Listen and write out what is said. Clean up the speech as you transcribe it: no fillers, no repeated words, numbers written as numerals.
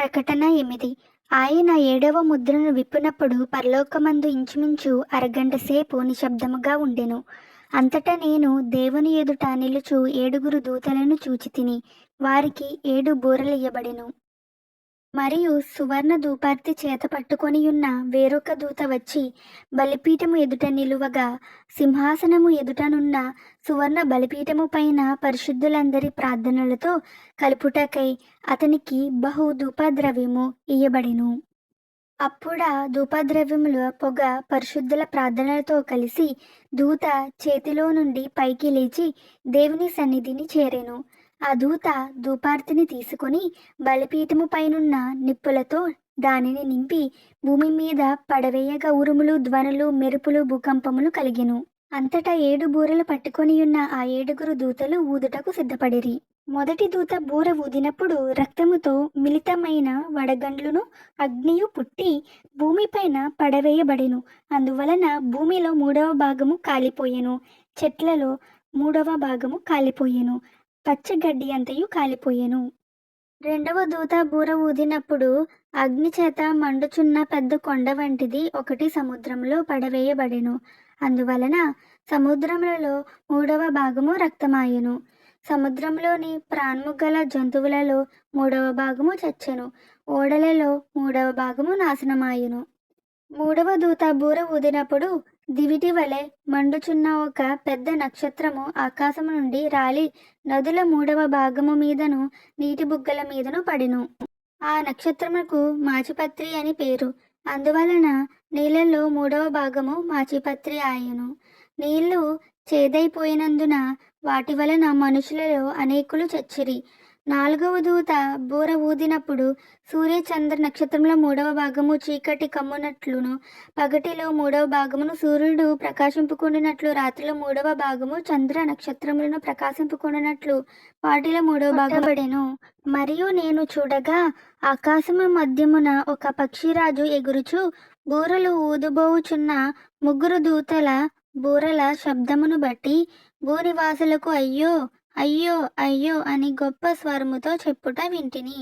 ప్రకటన 8. ఆయన ఏడవ ముద్రను విప్పినప్పుడు పరలోకమందు ఇంచుమించు అరగంట సేపు నిశ్శబ్దముగా ఉండెను. అంతటా నేను దేవుని ఎదుట నిలుచు ఏడుగురు దూతలను చూచితిని. వారికి 7 బూరలియ్యబడెను. మరియు సువర్ణ ధూపార్తి చేత పట్టుకొనియున్న వేరొక దూత వచ్చి బలిపీఠము ఎదుట నిలువగా, సింహాసనము ఎదుటనున్న సువర్ణ బలిపీఠము పైన పరిశుద్ధులందరి ప్రార్థనలతో కలుపుటకై అతనికి బహు ధూపద్రవ్యము ఇయ్యబడెను. అప్పుడా ధూపద్రవ్యముల పొగ పరిశుద్ధుల ప్రార్థనలతో కలిసి దూత చేతిలో నుండి పైకి లేచి దేవుని సన్నిధిని చేరెను. ఆ దూత ధూపార్తిని తీసుకొని బలిపీఠము పైనున్న నిప్పులతో దానిని నింపి భూమి మీద పడవేయగా ఉరుములు, ధ్వనులు, మెరుపులు, భూకంపములు కలిగెను. అంతటా 7 బూరలు పట్టుకొనియున్న ఆ 7గురు దూతలు ఊదుటకు సిద్ధపడిరి. మొదటి దూత బూర ఊదినప్పుడు రక్తముతో మిళితమైన వడగండ్లును అగ్నియు పుట్టి భూమిపైన పడవేయబడెను. అందువలన భూమిలో 3వ భాగము కాలిపోయెను, చెట్లలో 3వ భాగము కాలిపోయెను, పచ్చగడ్డి అంతయు కాలిపోయెను. రెండవ దూత బూర ఊదినప్పుడు అగ్ని చేత మండుచున్న పెద్ద కొండ వంటిది ఒకటి సముద్రంలో పడవేయబడెను. అందువలన సముద్రములలో 3వ భాగము రక్తమాయెను. సముద్రంలోని ప్రాణము గల జంతువులలో 3వ భాగము చచ్చెను. ఓడలలో 3వ భాగము నాశనమాయెను. 3వ దూత బూర ఊదినప్పుడు దివిటి వలె మండుచున్న ఒక పెద్ద నక్షత్రము ఆకాశము నుండి రాలి నదుల 3వ భాగము మీదను నీటి బుగ్గల మీదను పడెను. ఆ నక్షత్రముకు మాచిపత్రి అని పేరు. అందువలన నీళ్ళల్లో 3వ భాగము మాచిపత్రి ఆయెను. నీళ్లు చేదైపోయినందున వాటి వలన మనుషులలో అనేకులు చచ్చిరి. 4వ దూత బూర ఊదినప్పుడు సూర్య చంద్ర నక్షత్రముల 3వ భాగము చీకటి కమ్మునట్లును, పగటిలో 3వ భాగమును సూర్యుడు ప్రకాశింపుకొనున్నట్లు, రాత్రిలో 3వ భాగము చంద్ర నక్షత్రములను ప్రకాశింపుకొనున్నట్లు వాటిలో 3వ భాగం పడెను. మరియు నేను చూడగా ఆకాశము మధ్యమున ఒక పక్షిరాజు ఎగురుచు బూరలు ఊదబోవుచున్న 3 దూతల బూరల శబ్దమును బట్టి భూనివాసులకు అయ్యో, అయ్యో, అయ్యో అని గొప్ప స్వరముతో చెప్పుట వింటిని.